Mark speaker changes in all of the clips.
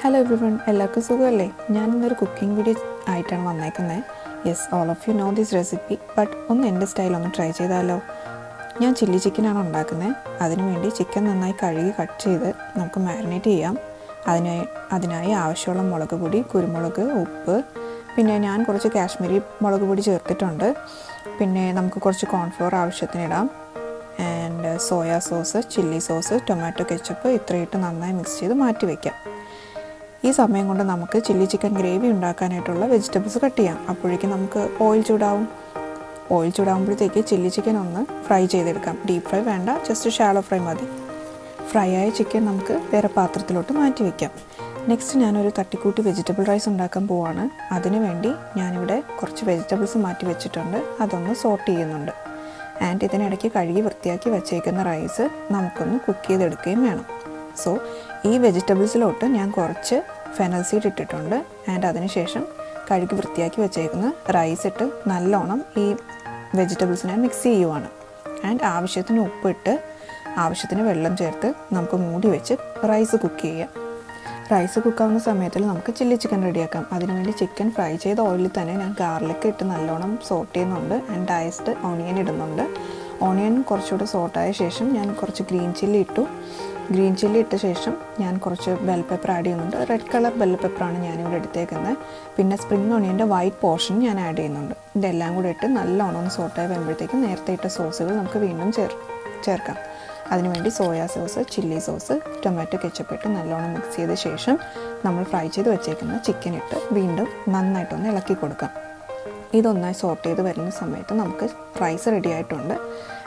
Speaker 1: Hello everyone, എല്ലാവർക്കും സുഖമല്ലേ? ഞാനിന്നൊരു cooking video ആയിട്ടാണ് വന്നേക്കുന്നത്. Yes, all of you know this recipe, but ഒന്ന് എൻ്റെ സ്റ്റൈലൊന്ന് ട്രൈ ചെയ്താലോ? ഞാൻ ചില്ലി ചിക്കനാണ് ഉണ്ടാക്കുന്നത്. അതിനുവേണ്ടി ചിക്കൻ നന്നായി കഴുകി കട്ട് ചെയ്ത് നമുക്ക് മാരിനേറ്റ് ചെയ്യാം. അതിനായി ആവശ്യമുള്ള മുളക് പൊടി, കുരുമുളക്, ഉപ്പ്, പിന്നെ ഞാൻ കുറച്ച് കാശ്മീരി മുളക് പൊടി ചേർത്തിട്ടുണ്ട്. പിന്നെ നമുക്ക് കുറച്ച് കോൺഫ്ലോർ ആവശ്യത്തിനിടാം. And soya sauce, chilli sauce, tomato ketchup ഇത്രയിട്ട് നന്നായി മിക്സ് ചെയ്ത് മാറ്റി വയ്ക്കാം. ഈ സമയം കൊണ്ട് നമുക്ക് ചില്ലി ചിക്കൻ ഗ്രേവി ഉണ്ടാക്കാനായിട്ടുള്ള വെജിറ്റബിൾസ് കട്ട് ചെയ്യാം. അപ്പോഴേക്കും നമുക്ക് ഓയിൽ ചൂടാകുമ്പോഴത്തേക്ക് ചില്ലി ചിക്കൻ ഒന്ന് ഫ്രൈ ചെയ്തെടുക്കാം. ഡീപ്പ് ഫ്രൈ വേണ്ട, ജസ്റ്റ് ഷാലോ ഫ്രൈ മതി. ഫ്രൈ ആയ ചിക്കൻ നമുക്ക് വേറെ പാത്രത്തിലോട്ട് മാറ്റി വയ്ക്കാം. നെക്സ്റ്റ് ഞാനൊരു തട്ടിക്കൂട്ടി വെജിറ്റബിൾ റൈസ് ഉണ്ടാക്കാൻ പോവാണ്. അതിനുവേണ്ടി ഞാനിവിടെ കുറച്ച് വെജിറ്റബിൾസ് മാറ്റി വെച്ചിട്ടുണ്ട്. അതൊന്ന് സോട്ട് ചെയ്യുന്നുണ്ട്. ആൻഡ് ഇതിനിടയ്ക്ക് കഴുകി വൃത്തിയാക്കി വെച്ചേക്കുന്ന റൈസ് നമുക്കൊന്ന് കുക്ക് ചെയ്തെടുക്കുകയും വേണം. സോ ഈ വെജിറ്റബിൾസിലോട്ട് ഞാൻ കുറച്ച് ഫെനൽ സീഡ് ഇട്ടിട്ടുണ്ട്. ആൻഡ് അതിനുശേഷം കഴുകി വൃത്തിയാക്കി വെച്ചേക്കുന്ന റൈസ് ഇട്ട് നല്ലോണം ഈ വെജിറ്റബിൾസിനെ മിക്സ് ചെയ്യുവാണ്. ആൻഡ് ആവശ്യത്തിന് ഉപ്പിട്ട് ആവശ്യത്തിന് വെള്ളം ചേർത്ത് നമുക്ക് മൂടി വെച്ച് റൈസ് കുക്ക് ചെയ്യാം. റൈസ് കുക്കാവുന്ന സമയത്തിൽ നമുക്ക് ചില്ലി ചിക്കൻ റെഡിയാക്കാം. അതിനുവേണ്ടി ചിക്കൻ ഫ്രൈ ചെയ്ത ഓയിലിൽ തന്നെ ഞാൻ ഗാർലിക് ഇട്ട് നല്ലോണം സോട്ട് ചെയ്യുന്നുണ്ട്. ആൻഡ് ഡൈസ്ഡ് ഓണിയൻ ഇടുന്നുണ്ട്. ഓണിയൻ കുറച്ചുകൂടെ സോട്ടായ ശേഷം ഞാൻ കുറച്ച് ഗ്രീൻ ചില്ലി ഇട്ടു. ഗ്രീൻ ചില്ലി ഇട്ട ശേഷം ഞാൻ കുറച്ച് ബെൽ പെപ്പർ ആഡ് ചെയ്യുന്നുണ്ട്. റെഡ് കളർ ബെൽ പെപ്പറാണ് ഞാനിവിടെ എടുത്തേക്കുന്നത്. പിന്നെ സ്പ്രിംഗ് ഓണിയൻ്റെ വൈറ്റ് പോർഷൻ ഞാൻ ആഡ് ചെയ്യുന്നുണ്ട്. ഇതെല്ലാം കൂടെ ഇട്ട് നല്ലോണം ഒന്ന് സോട്ടായി വരുമ്പോഴത്തേക്കും നേരത്തെ ഇട്ട സോസുകൾ നമുക്ക് വീണ്ടും ചേർക്കാം. അതിനുവേണ്ടി soya sauce, chilli sauce, tomato ketchup ഇട്ട് നല്ലോണം മിക്സ് ചെയ്ത ശേഷം നമ്മൾ ഫ്രൈ ചെയ്ത് വെച്ചേക്കുന്ന ചിക്കൻ ഇട്ട് വീണ്ടും നന്നായിട്ടൊന്ന് ഇളക്കി കൊടുക്കാം. ഇതൊന്നായി സോട്ട് ചെയ്ത് വരുന്ന സമയത്ത് നമുക്ക് റൈസ് റെഡി ആയിട്ടുണ്ട്.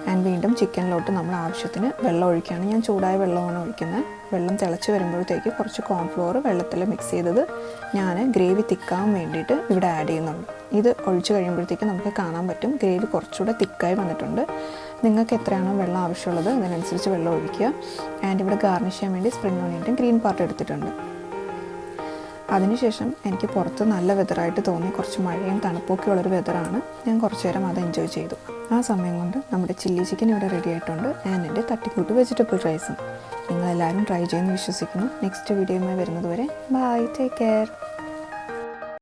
Speaker 1: ആൻഡ് വീണ്ടും ചിക്കനിലോട്ട് നമ്മൾ ആവശ്യത്തിന് വെള്ളം ഒഴിക്കുകയാണ്. ഞാൻ ചൂടായ വെള്ളമാണ് ഒഴിക്കുന്നത്. വെള്ളം തിളച്ച് വരുമ്പോഴത്തേക്ക് കുറച്ച് കോൺഫ്ലോർ വെള്ളത്തിൽ മിക്സ് ചെയ്തത് ഞാൻ ഗ്രേവി തിക്കാൻ വേണ്ടിയിട്ട് ഇവിടെ ആഡ് ചെയ്യുന്നുണ്ട്. ഇത് ഒഴിച്ച് കഴിയുമ്പോഴത്തേക്ക് നമുക്ക് കാണാൻ പറ്റും ഗ്രേവി കുറച്ചുകൂടെ തിക്കായി വന്നിട്ടുണ്ട്. നിങ്ങൾക്ക് എത്രയാണോ വെള്ളം ആവശ്യമുള്ളത് അതിനനുസരിച്ച് വെള്ളം ഒഴിക്കുക. ആൻഡ് ഇവിടെ ഗാർണിഷ് ചെയ്യാൻ വേണ്ടി സ്പ്രിംഗ് ഓണിയൻ്റെ ഗ്രീൻ പാർട്ട് എടുത്തിട്ടുണ്ട്. അതിനുശേഷം എനിക്ക് പുറത്ത് നല്ല വെതറായിട്ട് തോന്നി. കുറച്ച് മഴയും തണുപ്പൊക്കെ ഉള്ളൊരു വെതറാണ്. ഞാൻ കുറച്ച് നേരം അത് എൻജോയ് ചെയ്തു. ആ സമയം കൊണ്ട് നമ്മുടെ ചില്ലി ചിക്കൻ ഇവിടെ റെഡി ആയിട്ടുണ്ട്. ആൻഡ് എൻ്റെ തട്ടിക്കൂട്ട് വെജിറ്റബിൾ റൈസും. നിങ്ങളെല്ലാവരും ട്രൈ ചെയ്യുമെന്ന് വിശ്വസിക്കുന്നു. നെക്സ്റ്റ് വീഡിയോയുമായി വരുന്നത് വരെ ബൈ, ടേക്ക് കെയർ.